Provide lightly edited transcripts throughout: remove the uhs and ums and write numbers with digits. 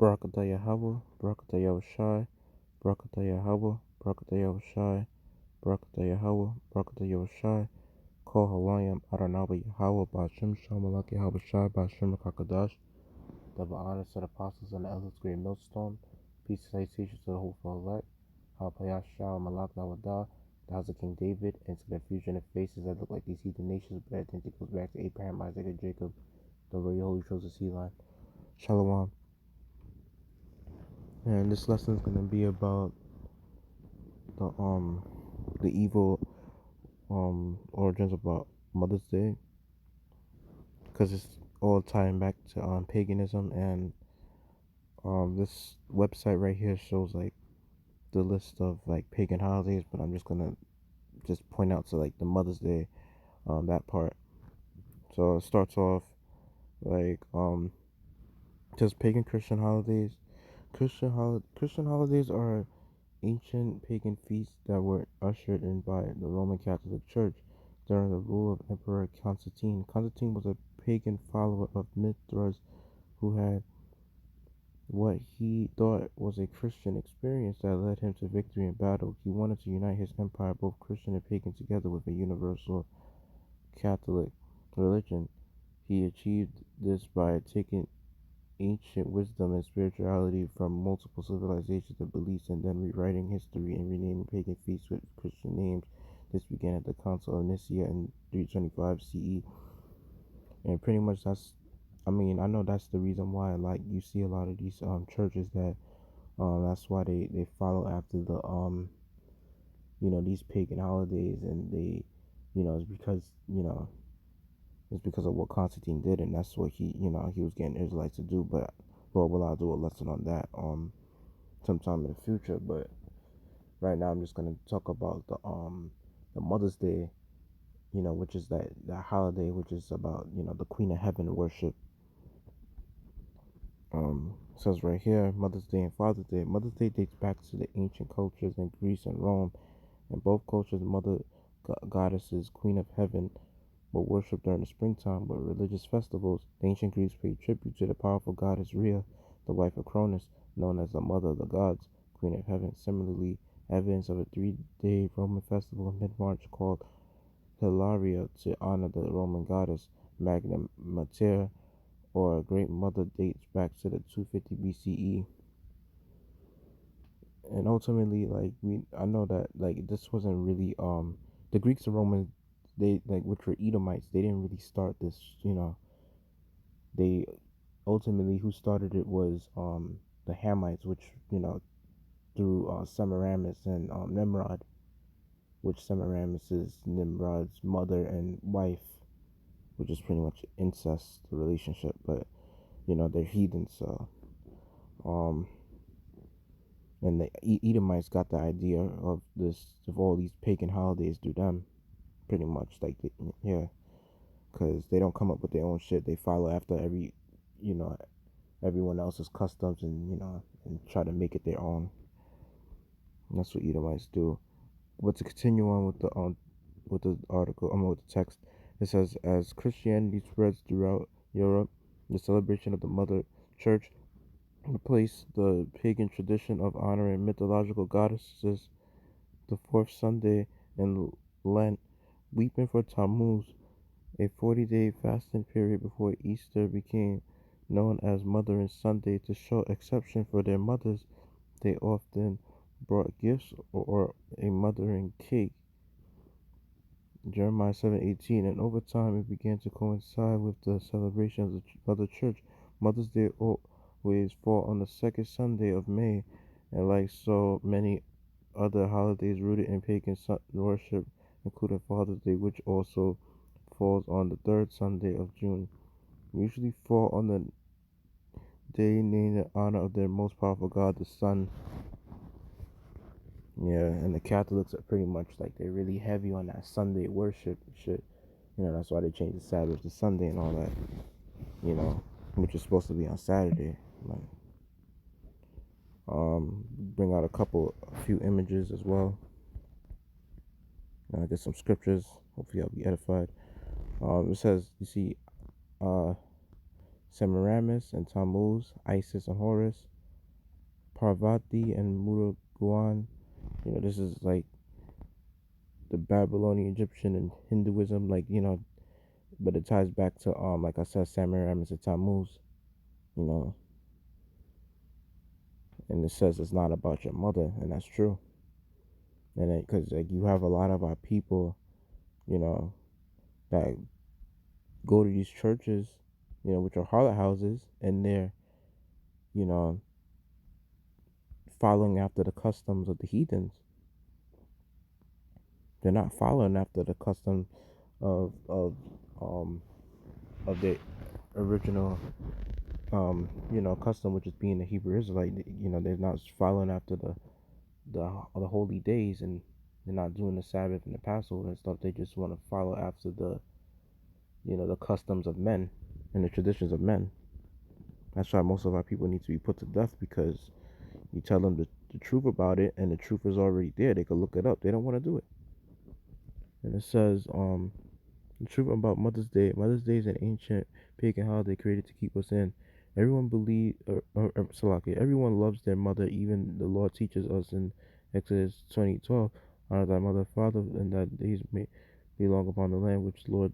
Barakatah Yahweh, Barakatah Yahushai, Barakatah Yahweh, Barakatah Yahushai, Barakatah Yahweh, Barakatah Yahushai, Kol Halayim Adonai Yahweh, Ba'ashem Shamalak Yahweh Shai, Ba'ashem Kakadash, double honor to the apostles and the elders, great millstone, peace and salutations to the whole for elect, Ha'apayah Shah, Malak Lawadah, the house of King David, and to the fusion of faces that look like these heathen nations, but I think it goes back to Abraham, Isaac, and Jacob, the royal holy chosen seed line. Shalom. And this lesson is gonna be about the evil origins about Mother's Day, because it's all tying back to paganism, and this website right here shows like the list of like pagan holidays, but I'm just gonna point out to like the Mother's Day, that part. So it starts off like just pagan Christian holidays. Christian holidays are ancient pagan feasts that were ushered in by the Roman Catholic Church during the rule of Emperor Constantine. Constantine was a pagan follower of Mithras who had what he thought was a Christian experience that led him to victory in battle. He wanted to unite his empire, both Christian and pagan, together with a universal Catholic religion. He achieved this by taking ancient wisdom and spirituality from multiple civilizations and beliefs, and then rewriting history and renaming pagan feasts with Christian names. This began at the Council of Nicaea in 325 CE, and pretty much I know that's the reason why like you see a lot of these churches that that's why they follow after the these pagan holidays, and they it's because it's because of what Constantine did, and that's what he was getting Israelites to do. But Lord will, I'll do a lesson on that sometime in the future. But right now I'm just gonna talk about the Mother's Day, which is that holiday, which is about the Queen of Heaven worship. Says right here, Mother's Day and Father's Day. Mother's Day dates back to the ancient cultures in Greece and Rome. In both cultures, Mother Goddesses, Queen of Heaven, were worshipped during the springtime with religious festivals. The ancient Greeks paid tribute to the powerful goddess Rhea, the wife of Cronus, known as the Mother of the Gods, Queen of Heaven. Similarly, evidence of a 3-day Roman festival in mid-March called Hilaria to honor the Roman goddess Magna Mater, or Great Mother, dates back to the 250 BCE. And ultimately, like I know that like this wasn't really the Greeks and Romans, they like, which were Edomites, they didn't really start this. They ultimately, who started it was the Hamites, which through Semiramis and Nimrod, which Semiramis is Nimrod's mother and wife, which is pretty much incest relationship, but they're heathens. So and the Edomites got the idea of all these pagan holidays through them, pretty much, like yeah, because they don't come up with their own shit. They follow after everyone else's customs, and and try to make it their own. And that's what Edomites do. But to continue on with the article, with the text, it says, as Christianity spreads throughout Europe, the celebration of the Mother Church replaced the pagan tradition of honoring mythological goddesses. The fourth Sunday in Lent, weeping for Tammuz, a 40-day fasting period before Easter, became known as Mothering Sunday. To show affection for their mothers, they often brought gifts or a mothering cake. Jeremiah 7:18, and over time it began to coincide with the celebration of the Mother Church. Mother's Day always fall on the second Sunday of May, and like so many other holidays rooted in pagan worship, including Father's Day, which also falls on the third Sunday of June, usually fall on the day named in honor of their most powerful god, the sun. Yeah, and the Catholics are pretty much like, they're really heavy on that Sunday worship shit. That's why they changed the Sabbath to Sunday and all that. Which is supposed to be on Saturday. Like, bring out a few images as well. Get some scriptures. Hopefully, I'll be edified. It says, you see, Semiramis and Tammuz, Isis and Horus, Parvati and Murugan. This is like the Babylonian, Egyptian, and Hinduism. But it ties back to like I said, Semiramis and Tammuz. You know, and it says it's not about your mother, and that's true. And because like you have a lot of our people, you know, that go to these churches, which are harlot houses, and they're, you know, following after the customs of the heathens. They're not following after the custom of um of the original custom, which is being the Hebrew Israelite. They're not following after the holy days, and they're not doing the Sabbath and the Passover and stuff. They just want to follow after the customs of men and the traditions of men. That's why most of our people need to be put to death, because you tell them the truth about it, and the truth is already there. They can look it up. They don't want to do it. And it says, the truth about Mother's Day. Mother's Day is an ancient pagan holiday created to keep us in. Everyone believe, Salaki, everyone loves their mother. Even the Lord teaches us in Exodus 20:12, honor thy mother and father, and that days may be long upon the land which Lord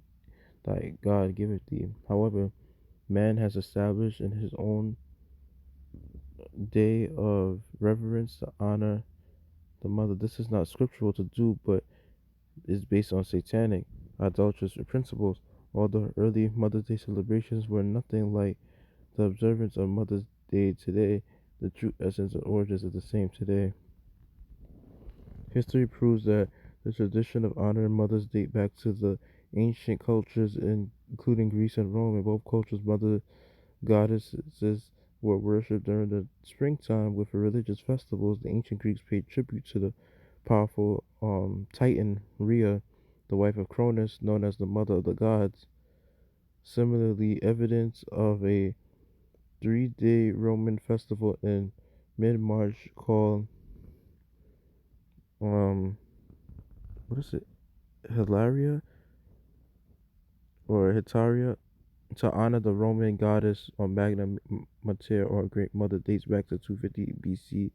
thy God giveth thee. However, man has established in his own day of reverence to honor the mother. This is not scriptural to do, but is based on satanic, idolatrous principles. All the early Mother's Day celebrations were nothing like the observance of Mother's Day today. The true essence and origins are the same today. History proves that the tradition of honoring mothers date back to the ancient cultures, including Greece and Rome. In both cultures, mother goddesses were worshipped during the springtime with religious festivals. The ancient Greeks paid tribute to the powerful Titan Rhea, the wife of Cronus, known as the mother of the gods. Similarly, evidence of a 3-day Roman festival in mid-March called um what is it, Hilaria or Hitaria, to honor the Roman goddess or Magna Mater, or Great Mother, dates back to 250 BC.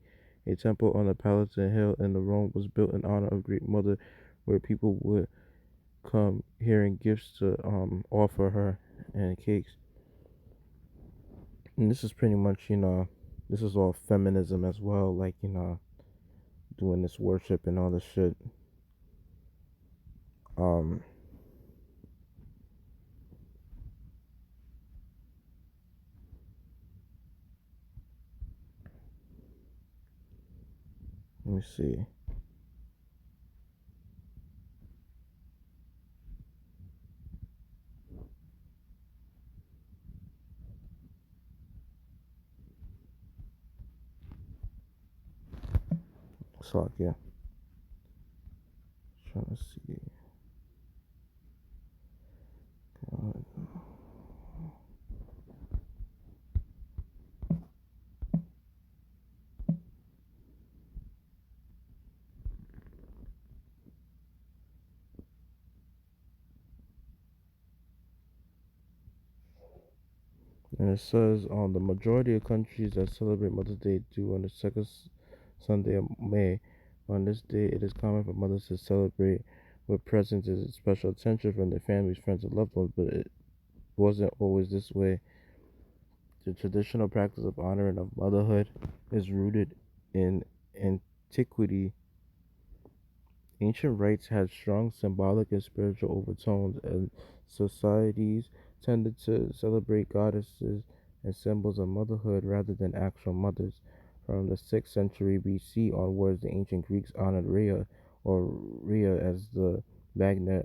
A temple on the Palatine Hill in the Rome was built in honor of Great Mother, where people would come hearing gifts to offer her and cakes. And this is pretty much, this is all feminism as well, like, doing this worship and all this shit. Um, let me see. So yeah, trying to see. And it says on the majority of countries that celebrate Mother's Day do on the second Sunday of May. On this day, it is common for mothers to celebrate with presents and special attention from their families, friends, and loved ones, but it wasn't always this way. The traditional practice of honoring of motherhood is rooted in antiquity. Ancient rites had strong symbolic and spiritual overtones, and societies tended to celebrate goddesses and symbols of motherhood rather than actual mothers. From the 6th century BC onwards, the ancient Greeks honored Rhea, or Rhea, as the Magna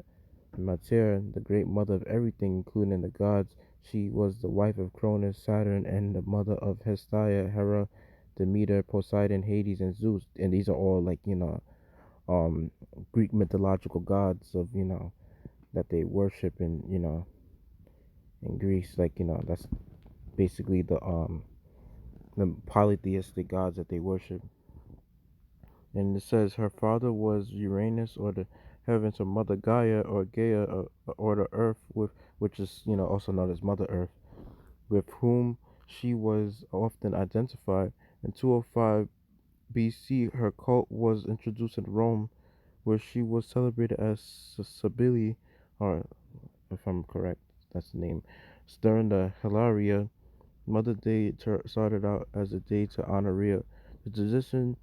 Mater, the great mother of everything, including the gods. She was the wife of Cronus, Saturn, and the mother of Hestia, Hera, Demeter, Poseidon, Hades, and Zeus. And these are all, like, um Greek mythological gods of, that they worship in, in Greece. Like, that's basically the polytheistic gods that they worship. And it says her father was Uranus, or the heavens, or mother Gaia, or Gaia, or the earth, with which is, also known as Mother Earth. with whom she was often identified. In 205 BC, her cult was introduced in Rome, where she was celebrated as Cybele, or if I'm correct, that's the name. During the Hilaria, Mother's Day started out as a day to honor Rhea. The tradition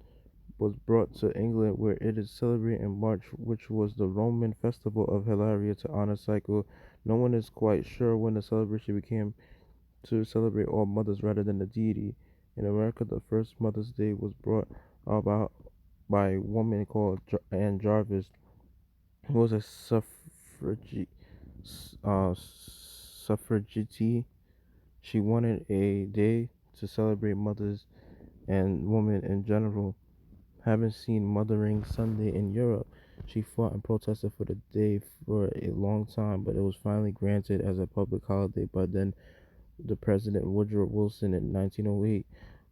was brought to England, where it is celebrated in March, which was the Roman festival of Hilaria to honor Psycho. No one is quite sure when the celebration became to celebrate all mothers rather than the deity. In America, the first Mother's Day was brought about by a woman called Anne Jarvis, who was a suffragette. She wanted a day to celebrate mothers and women in general. Having seen Mothering Sunday in Europe, she fought and protested for the day for a long time, but it was finally granted as a public holiday by then the President Woodrow Wilson in 1908,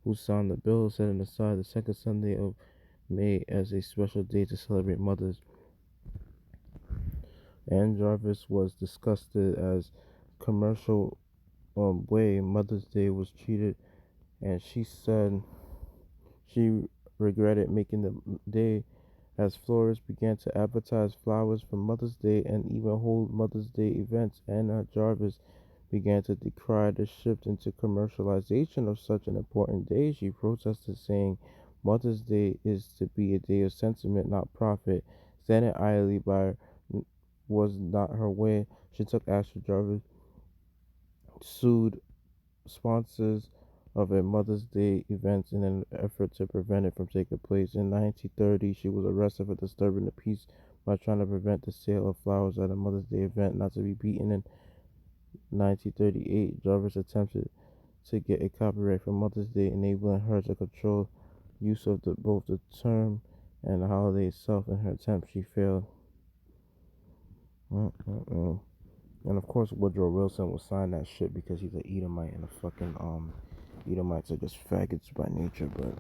who signed the bill setting aside the second Sunday of May as a special day to celebrate mothers. Anne Jarvis was disgusted as commercial way Mother's Day was treated, and she said she regretted making the day as florists began to advertise flowers for Mother's Day and even hold Mother's Day events. Anna Jarvis began to decry the shift into commercialization of such an important day. She protested, saying Mother's Day is to be a day of sentiment, not profit. Standing idly by was not her way. She took action. Jarvis sued sponsors of a Mother's Day event in an effort to prevent it from taking place. In 1930, she was arrested for disturbing the peace by trying to prevent the sale of flowers at a Mother's Day event, not to be beaten. In 1938, Jarvis attempted to get a copyright for Mother's Day, enabling her to control use of both the term and the holiday itself. In her attempt, she failed. And of course, Woodrow Wilson will sign that shit because he's an Edomite, and a fucking Edomites are just faggots by nature. But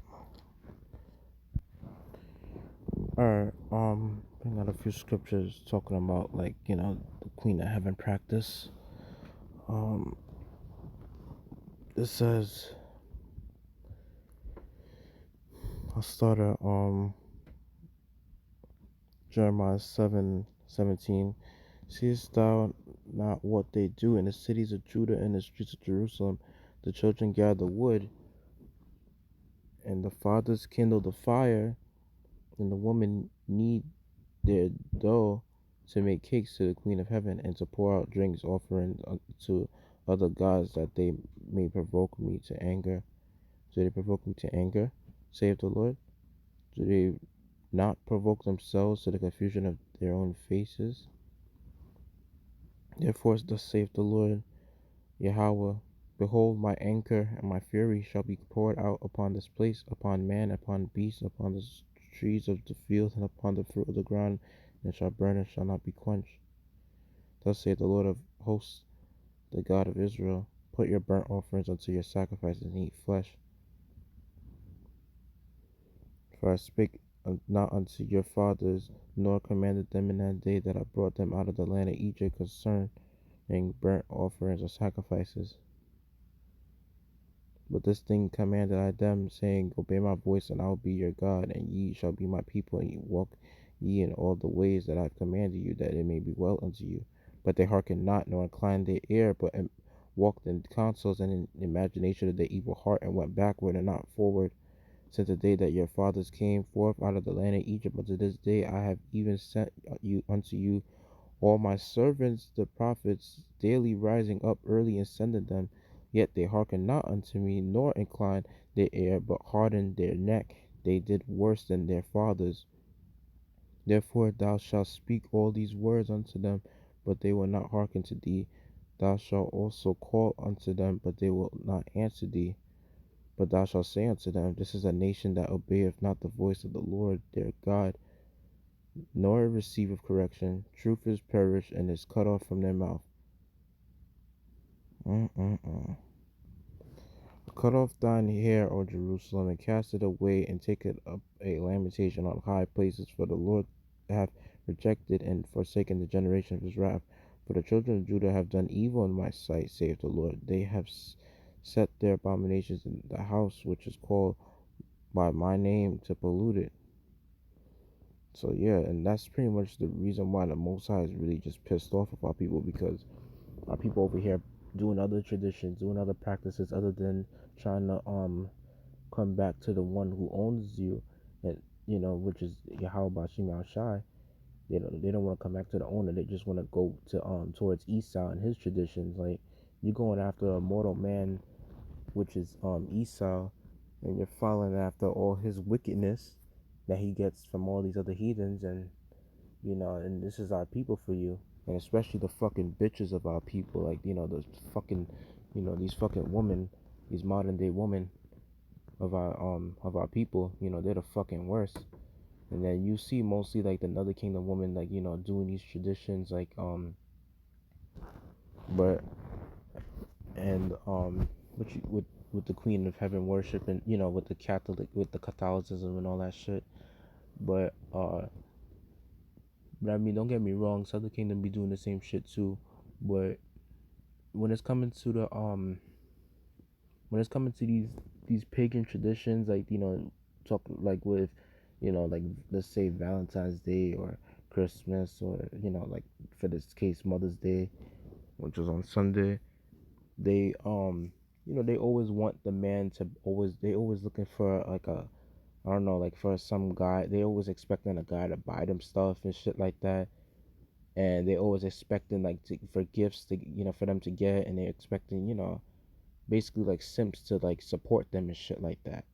alright, bring out a few scriptures talking about, like, the Queen of Heaven practice. It says, I'll start at Jeremiah 7:17. Seest thou not what they do in the cities of Judah and the streets of Jerusalem? The children gather wood, and the fathers kindle the fire, and the women knead their dough to make cakes to the Queen of Heaven, and to pour out drinks offering to other gods, that they may provoke me to anger. Do they provoke me to anger, saith the Lord? Do they not provoke themselves to the confusion of their own faces? Therefore thus saith the Lord Yahweh, behold, my anger and my fury shall be poured out upon this place, upon man, upon beast, upon the trees of the field, and upon the fruit of the ground, and it shall burn and shall not be quenched. Thus saith the Lord of hosts, the God of Israel, put your burnt offerings unto your sacrifices, and eat flesh. For I spake not unto your fathers, nor commanded them in that day that I brought them out of the land of Egypt concerning burnt offerings or sacrifices. But this thing commanded I them, saying, Obey my voice, and I will be your God, and ye shall be my people, and ye walk ye in all the ways that I have commanded you, that it may be well unto you. But they hearkened not, nor inclined their ear, but walked in counsels and in imagination of their evil heart, and went backward and not forward, since the day that your fathers came forth out of the land of Egypt unto this day. I have even sent you unto you all my servants the prophets, daily rising up early and sending them. Yet they hearkened not unto me, nor inclined their ear, but hardened their neck. They did worse than their fathers. Therefore thou shalt speak all these words unto them, but they will not hearken to thee. Thou shalt also call unto them, but they will not answer thee. But thou shalt say unto them, This is a nation that obeyeth not the voice of the Lord their God, nor receiveth correction. Truth is perished, and is cut off from their mouth. Cut off thine hair, O Jerusalem, and cast it away, and take it up a lamentation on high places, for the Lord hath rejected and forsaken the generation of his wrath. For the children of Judah have done evil in my sight, saith the Lord. They have set their abominations in the house which is called by my name to pollute it. So yeah, and that's pretty much the reason why the Most High is really just pissed off of our people, because our people over here doing other traditions, doing other practices other than trying to come back to the one who owns you, and which is Yahweh Bashim Al Shai. They don't want to come back to the owner. They just want to go to towards Esau and his traditions. Like, you're going after a mortal man, which is Esau, and you're following after all his wickedness that he gets from all these other heathens, and and this is our people for you, and especially the fucking bitches of our people, like the fucking, these fucking women, these modern day women of our people, they're the fucking worst. And then you see mostly like the Northern Kingdom women, like doing these traditions, like but and with the Queen of Heaven worship, and with the Catholicism and all that shit. But I mean, don't get me wrong, Southern Kingdom be doing the same shit too. But when it's coming to these pagan traditions, like talk like with like, let's say Valentine's Day or Christmas, or like for this case Mother's Day, which was on Sunday. They they always want the man to always looking for like a, I don't know, like for some guy, they always expecting a guy to buy them stuff and shit like that. And they always expecting like for gifts to for them to get, and they expecting basically like simps to like support them and shit like that.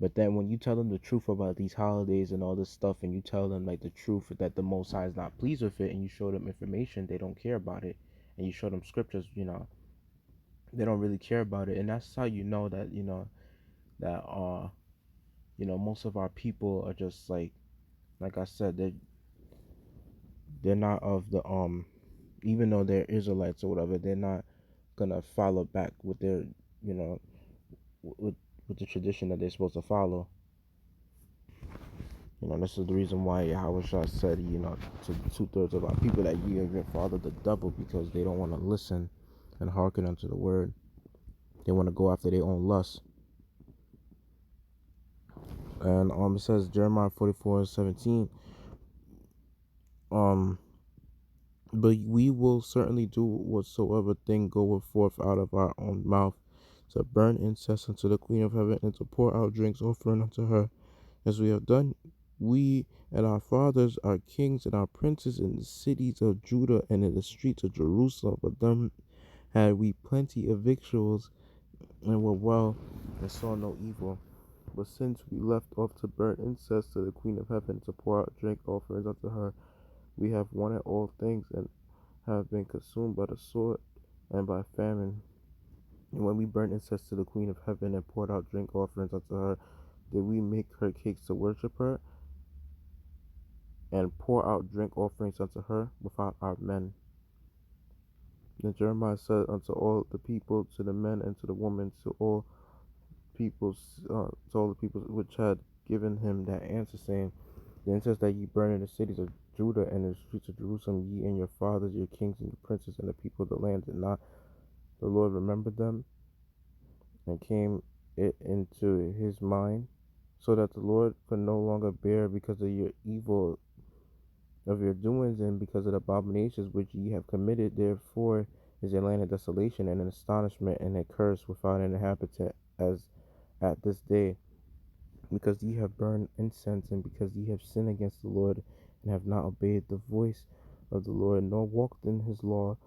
But then when you tell them the truth about these holidays and all this stuff, and you tell them like the truth that the Most High is not pleased with it, and you show them information, they don't care about it. And you show them scriptures, they don't really care about it. And that's how you know that that most of our people are just like I said, they're not of the even though they're Israelites or whatever, they're not gonna follow back with their you know with with the tradition that they're supposed to follow. This is the reason why Yahweh Shah said, to 2/3 of our people, that you even follow the double, because they don't want to listen and hearken unto the word. They want to go after their own lust. And it says Jeremiah 44:17, but we will certainly do whatsoever thing goeth forth out of our own mouth, to burn incense unto the Queen of Heaven, and to pour out drinks offering unto her, as we have done, we and our fathers, our kings and our princes, in the cities of Judah and in the streets of Jerusalem. But them had we plenty of victuals, and were well, and saw no evil. But since we left off to burn incense to the Queen of Heaven, to pour out drink offerings unto her, we have wanted all things, and have been consumed by the sword and by famine. And when we burnt incense to the Queen of Heaven, and poured out drink offerings unto her, did we make her cakes to worship her, and pour out drink offerings unto her without our men? Then Jeremiah said unto all the people, to the men and to the women, to all the people which had given him that answer, saying, the incense that ye burn in the cities of Judah and in the streets of Jerusalem, ye and your fathers, your kings and your princes, and the people of the land, did not the Lord remember them, and came it into his mind, so that the Lord could no longer bear because of your evil of your doings, and because of the abominations which ye have committed. Therefore is a land of desolation, and an astonishment, and a curse without an inhabitant, as at this day, because ye have burned incense, and because ye have sinned against the Lord, and have not obeyed the voice of the Lord, nor walked in his law,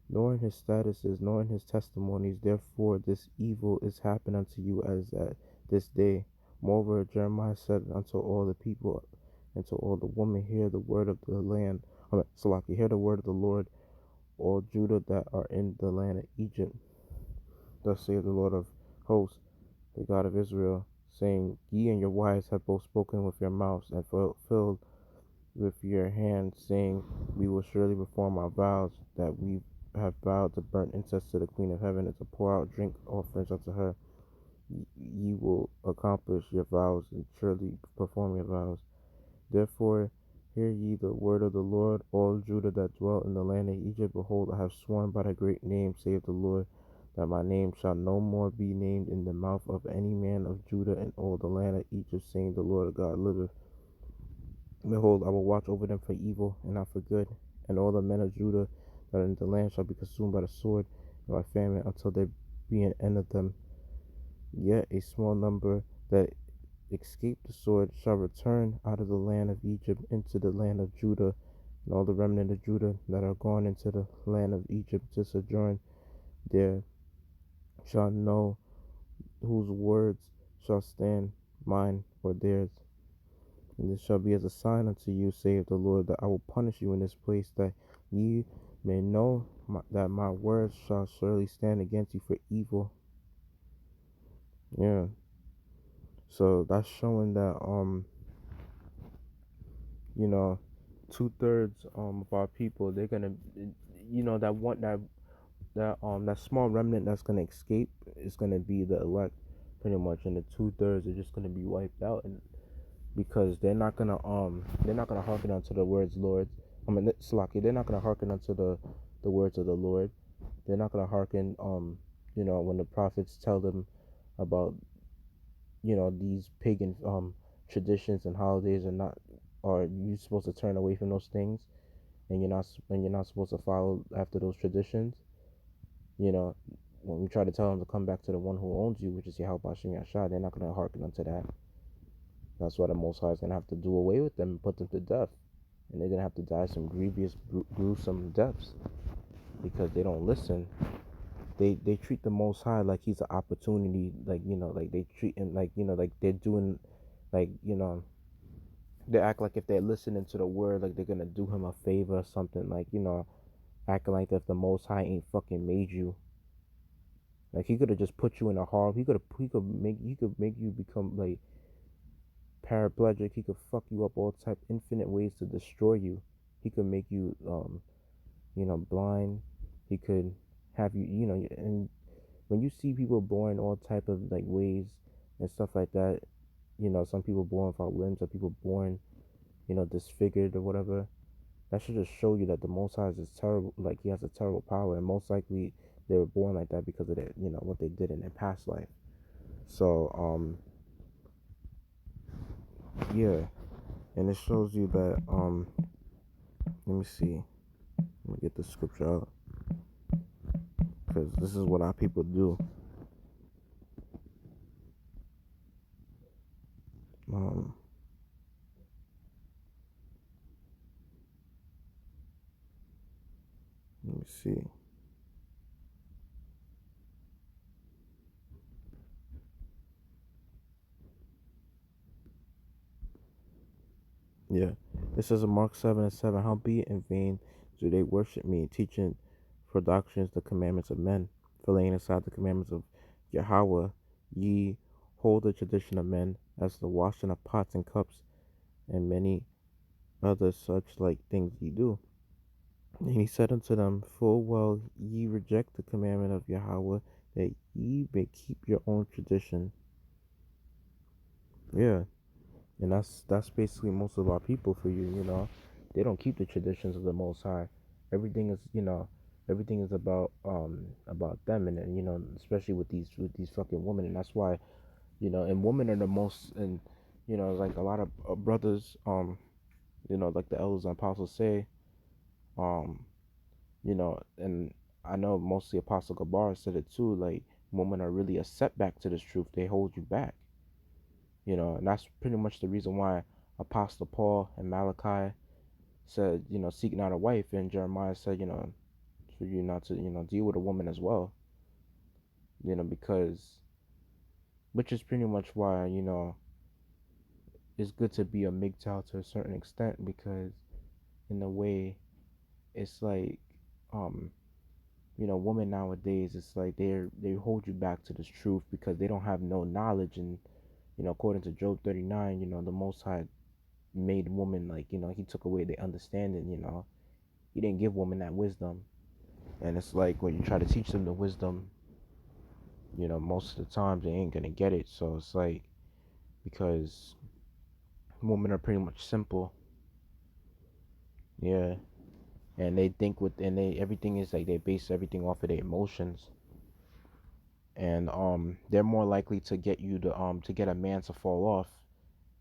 nor in his statutes, nor in his testimonies. Therefore this evil is happened unto you as at this day. Moreover, Jeremiah said unto all the people and to all the women, hear the word of the land. Salaki, hear the word of the Lord, all Judah that are in the land of Egypt. Thus saith the Lord of hosts, the God of Israel, saying, ye and your wives have both spoken with your mouths, and fulfilled with your hands, saying, we will surely perform our vows, that we have vowed to burn incense to the Queen of Heaven, and to pour out drink offerings unto her. Ye will accomplish your vows, and surely perform your vows. Therefore Hear ye the word of the Lord, all Judah that dwell in the land of Egypt. Behold, I have sworn by the great name, saith the Lord, that my name shall no more be named in the mouth of any man of Judah in all the land of Egypt, saying, the Lord God liveth. Behold, I will watch over them for evil and not for good, and all the men of Judah that are in the land shall be consumed by the sword and by famine until there be an end of them. Yet a small number that escape the sword shall return out of the land of Egypt into the land of Judah, and all the remnant of Judah that are gone into the land of Egypt to sojourn there shall know whose words shall stand, mine or theirs. And this shall be as a sign unto you, saith the Lord, that I will punish you in this place, that ye may know that my words shall surely stand against you for evil. Yeah. So that's showing that you know, 2/3 of our people, they're gonna, that one that small remnant that's gonna escape is gonna be the elect, pretty much, and the 2/3 are just gonna be wiped out, and because they're not gonna hearken unto the words Lord. I mean, Slaki, they're not gonna hearken unto the words of the Lord. They're not gonna hearken when the prophets tell them about these pagan traditions and holidays are not, are you supposed to turn away from those things, and you're not supposed to follow after those traditions. You know, when we try to tell them to come back to the one who owns you, which is Yahweh Hashem Yashah, they're not gonna hearken unto that. That's why the Most High is gonna have to do away with them and put them to death, and they're gonna have to die some grievous, gruesome deaths because they don't listen. They treat the Most High like he's an opportunity, like like they treat him like like they're doing, like they act like if they're listening to the word, like they're gonna do him a favor or something, like acting like if the Most High ain't fucking made you. Like he could have just put you in a harm. He could make you become like paraplegic. He could fuck you up all type infinite ways to destroy you. He could make you blind. He could have you and when you see people born all type of like ways and stuff like that, some people born without limbs, some people born disfigured or whatever. That should just show you that the Most High is terrible. Like he has a terrible power, and most likely they were born like that because of their, what they did in their past life. So, yeah, and it shows you that, let me see, let me get the scripture out, because this is what our people do. Um, let me see. Yeah, it says in Mark 7:7, howbeit in vain do they worship me, teaching for doctrines the commandments of men, for laying aside the commandments of Yahweh, ye hold the tradition of men, as the washing of pots and cups, and many other such like things ye do. And he said unto them, full well ye reject the commandment of Yahweh, that ye may keep your own tradition. Yeah, and that's basically most of our people for you. They don't keep the traditions of the Most High. Everything is everything is about them, and then especially with these fucking women, and that's why and women are the most, and like a lot of brothers, like the elders and apostles say, um and I know mostly Apostle Gabar said it too, like women are really a setback to this truth. They hold you back, and that's pretty much the reason why Apostle Paul and Malachi said, seek not a wife, and Jeremiah said, for you not to, deal with a woman as well, because, which is pretty much why, it's good to be a MGTOW to a certain extent, because in a way, it's like, um, women nowadays, it's like they hold you back to this truth because they don't have no knowledge, and according to Job 39, the Most High made woman, like he took away their understanding. He didn't give women that wisdom, and it's like when you try to teach them the wisdom, most of the times they ain't gonna get it. So it's like, because women are pretty much simple, Yeah, and they think with and they everything is like they base everything off of their emotions, and they're more likely to get you to get a man to fall off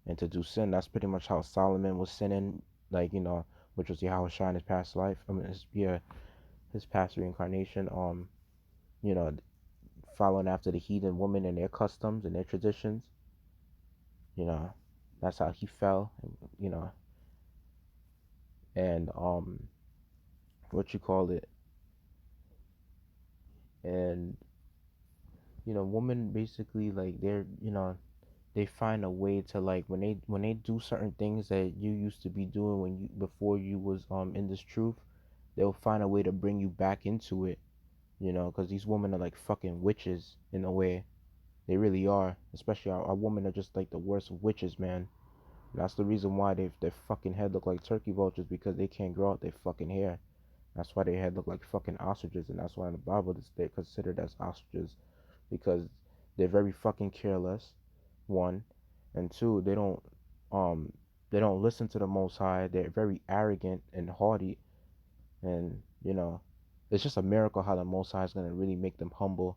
and to do sin. That's pretty much how Solomon was sinning, like which was Yahweh in his past life. I mean, his past reincarnation. You know, following after the heathen women and their customs and their traditions. You know, that's how he fell. You know, and what you call it, and women basically like they find a way to like when they do certain things that you used to be doing when you before you was in this truth, they'll find a way to bring you back into it. Because these women are like fucking witches in a way. They really are. Especially our women are just like the worst witches, man. And that's the reason why their fucking head look like turkey vultures because they can't grow out their fucking hair. That's why their head look like fucking ostriches, and that's why in the Bible they're considered as ostriches because they're very fucking careless. One, and two, um they don't listen to the Most High. They're very arrogant and haughty, and it's just a miracle how the Most High is gonna really make them humble.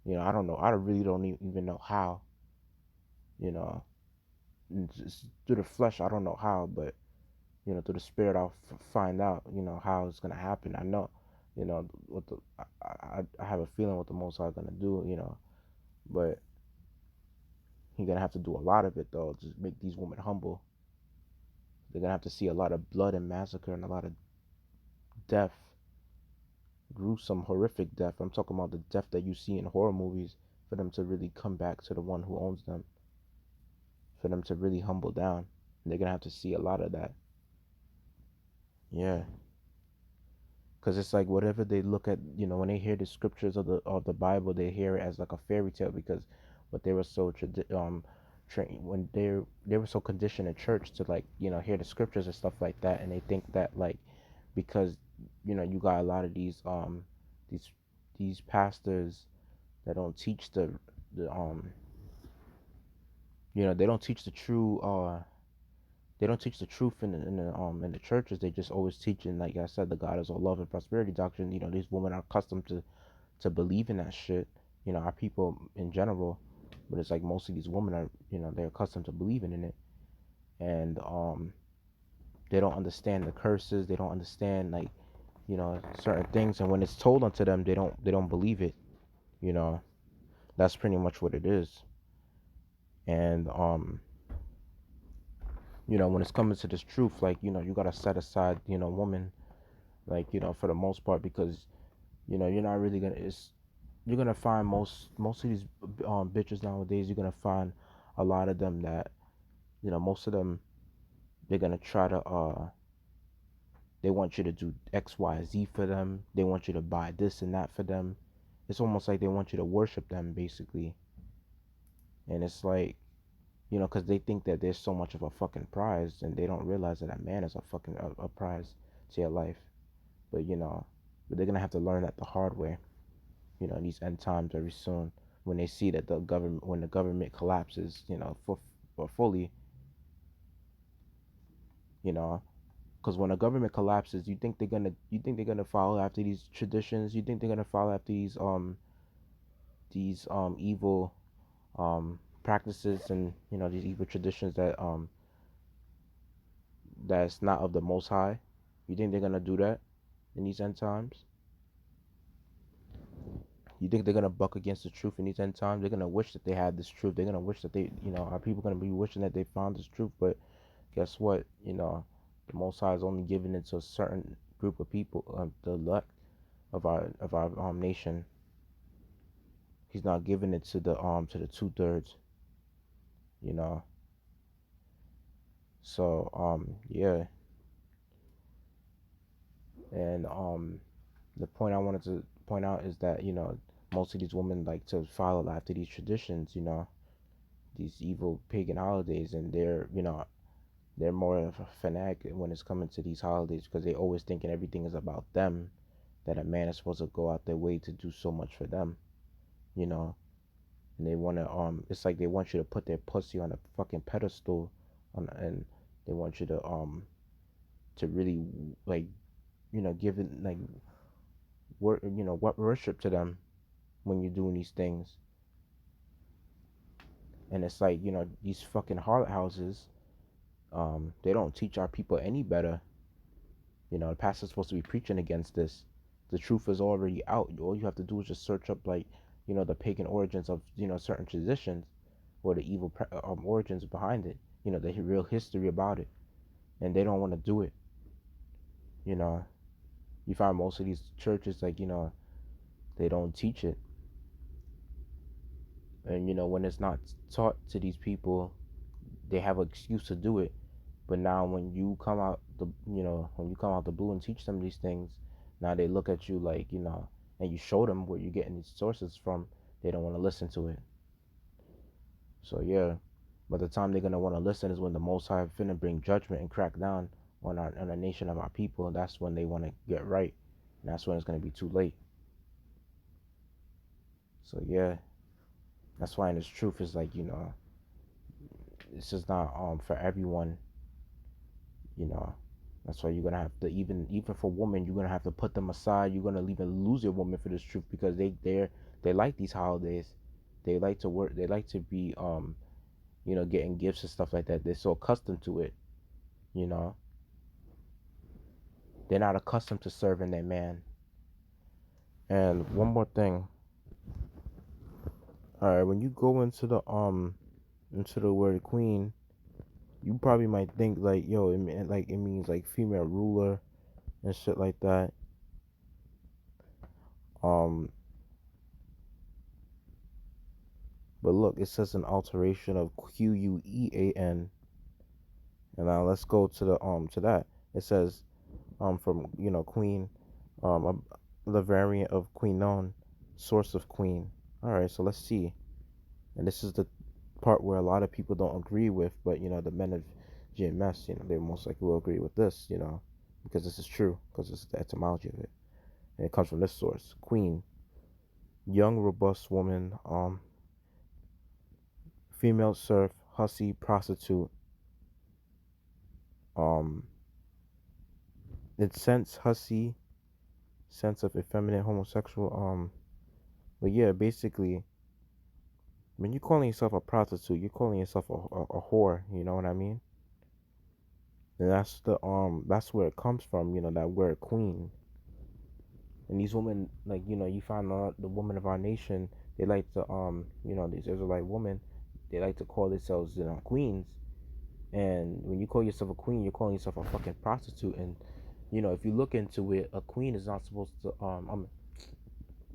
I don't know. I really don't even know how. You know, just through the flesh, I don't know how, but through the spirit, I'll find out. How it's gonna happen. I know. What the I have a feeling what the Most High is gonna do. But he's gonna have to do a lot of it though, to make these women humble. They're gonna have to see a lot of blood and massacre and a lot of death, gruesome, horrific death. I'm talking about the death that you see in horror movies for them to really come back to the one who owns them, for them to really humble down. And they're gonna have to see a lot of that. Yeah, because it's like whatever they look at, when they hear the scriptures of the Bible, they hear it as like a fairy tale because what they were so trained when they were so conditioned in church to like hear the scriptures and stuff like that, and they think that like because you got a lot of these these pastors that don't teach the they don't teach the true they don't teach the truth in the churches. They just always teaching, like I said, the God is all love and prosperity doctrine. These women are accustomed to believe in that shit. Our people in general, but it's like most of these women are they're accustomed to believing in it, and they don't understand the curses. They don't understand like certain things, and when it's told unto them, they don't believe it. You know that's pretty much what it is. And when it's coming to this truth, like you gotta set aside woman, like for the most part, because you're not really gonna it's you're gonna find most of these bitches nowadays. You're gonna find a lot of them that most of them, they're gonna try to they want you to do XYZ for them. They want you to buy this and that for them. It's almost like they want you to worship them basically. And it's like because they think that there's so much of a fucking prize, and they don't realize that a man is a fucking a prize to your life. But but they're gonna have to learn that the hard way. In these end times very soon, when they see that when the government collapses, for fully, you know, because when a government collapses, you think they're gonna follow after these traditions? You think they're gonna follow after these evil practices and these evil traditions that's not of the Most High? You think they're gonna do that in these end times? You think they're gonna buck against the truth in these end times? They're gonna wish that they had this truth. They're gonna wish that our people gonna be wishing that they found this truth. But guess what? The Most High is only giving it to a certain group of people, the elect of our nation. He's not giving it to the 2/3. You know. So yeah, and the point I wanted to point out is that most of these women like to follow after these traditions. These evil pagan holidays, and they're more of a fanatic when it's coming to these holidays because they always thinking everything is about them, that a man is supposed to go out their way to do so much for them, you know and they want to it's like they want you to put their pussy on a fucking pedestal, and they want you to to really like give it like what worship to them when you're doing these things. And it's like these fucking harlot houses, they don't teach our people any better. The pastor's supposed to be preaching against this. The truth is already out. All you have to do is just search up like the pagan origins of certain traditions, or the evil origins behind it. The real history about it, and they don't want to do it. You know, you find most of these churches like they don't teach it, and when it's not taught to these people, they have an excuse to do it. But now when you come out when you come out the blue and teach them these things, now they look at you like and you show them where you're getting these sources from, they don't want to listen to it. So yeah, by the time they're gonna want to listen is when the Most High finna bring judgment and crack down on a nation of our people. And that's when they want to get right, and that's when it's gonna be too late. So yeah, that's why in this truth is like it's just not for everyone. you know that's why you're gonna have to, even for women, you're gonna have to put them aside. You're gonna even lose your woman for this truth, because they like these holidays. They like to work, they like to be getting gifts and stuff like that. They're so accustomed to it. you know they're not accustomed to serving their man. And one more thing, all right, when you go into the word queen, you probably might think like, yo, it means like female ruler and shit like that. um But look, it says an alteration of Quean. And now let's go to that. It says from queen, the variant of queenon, source of queen. All right, so let's see. And this is the part where a lot of people don't agree with, but the men of GMS, they most likely will agree with this, because this is true, because this is the etymology of it, and it comes from this source. Queen, young, robust woman, female serf, hussy, prostitute. Um, its sense hussy, sense of effeminate, homosexual. But yeah, basically, when you're calling yourself a prostitute, you're calling yourself a whore. You know what I mean? And that's where it comes from. That word queen. And these women, like you find the women of our nation, they like to these Israelite women, they like to call themselves queens. And when you call yourself a queen, you're calling yourself a fucking prostitute. And if you look into it, a queen is not supposed to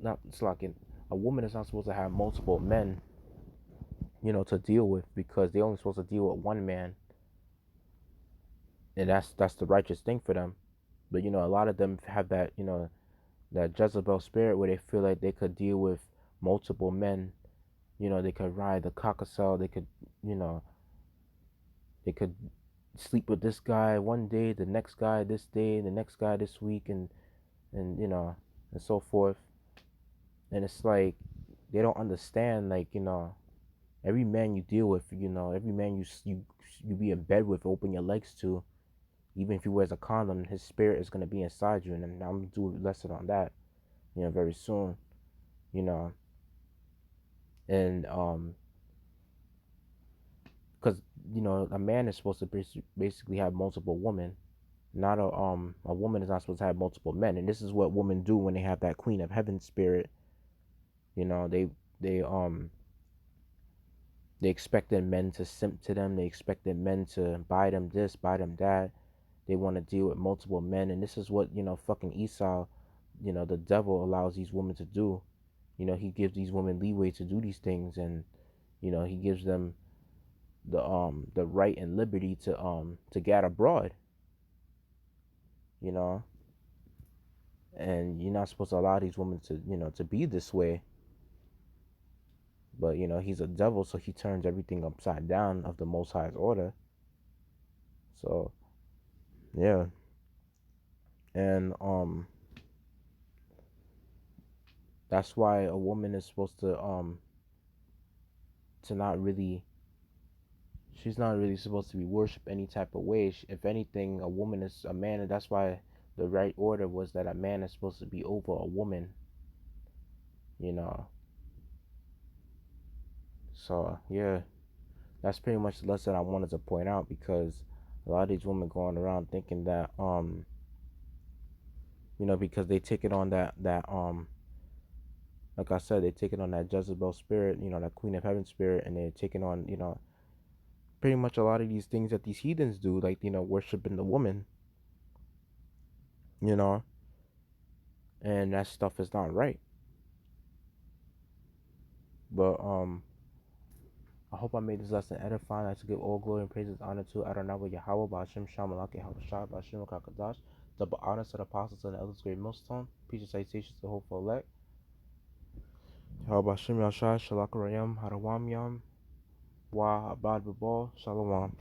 not slacking. A woman is not supposed to have multiple men, to deal with, because they're only supposed to deal with one man, and that's the righteous thing for them. But a lot of them have that that Jezebel spirit, where they feel like they could deal with multiple men. They could ride the cockasaur. They could you know they could sleep with this guy one day, the next guy this day, the next guy this week, and and so forth. And it's like they don't understand, like every man you deal with, every man you be in bed with, open your legs to, even if he wears a condom, his spirit is gonna be inside you. And I'm gonna do a lesson on that, very soon. You know, and because a man is supposed to basically have multiple women. Not a woman is not supposed to have multiple men. And this is what women do when they have that Queen of Heaven spirit. They they expected men to simp to them. They expected men to buy them this, buy them that. They want to deal with multiple men. And this is what, fucking Esau, the devil allows these women to do. He gives these women leeway to do these things. And, he gives them the right and liberty to get abroad, you know. And you're not supposed to allow these women to, to be this way. But, he's a devil, so he turns everything upside down of the Most High's order. So, yeah. And that's why a woman is supposed to not really She's not really supposed to be worshipped any type of way. If anything, a woman is a man, and that's why the right order was that a man is supposed to be over a woman, you know. So yeah, that's pretty much the lesson I wanted to point out, because a lot of these women going around thinking that because they take it on that like I said, they take it on that Jezebel spirit, that Queen of Heaven spirit, and they're taking on, pretty much a lot of these things that these heathens do, like, worshiping the woman, you know, and that stuff is not right. But I hope I made this lesson edifying. I like to give all glory and praises honor to Adonai Yahweh, Ba'ashem Shamalaki Habashah, Ba'ashem Kakadash, double honor to the apostles and the elders, great millstone, peace and salutations to the hopeful elect. Ba'ashem Yashai, Shalak Rayam, Harawam Yam, Wa Abad Babal, Shalom.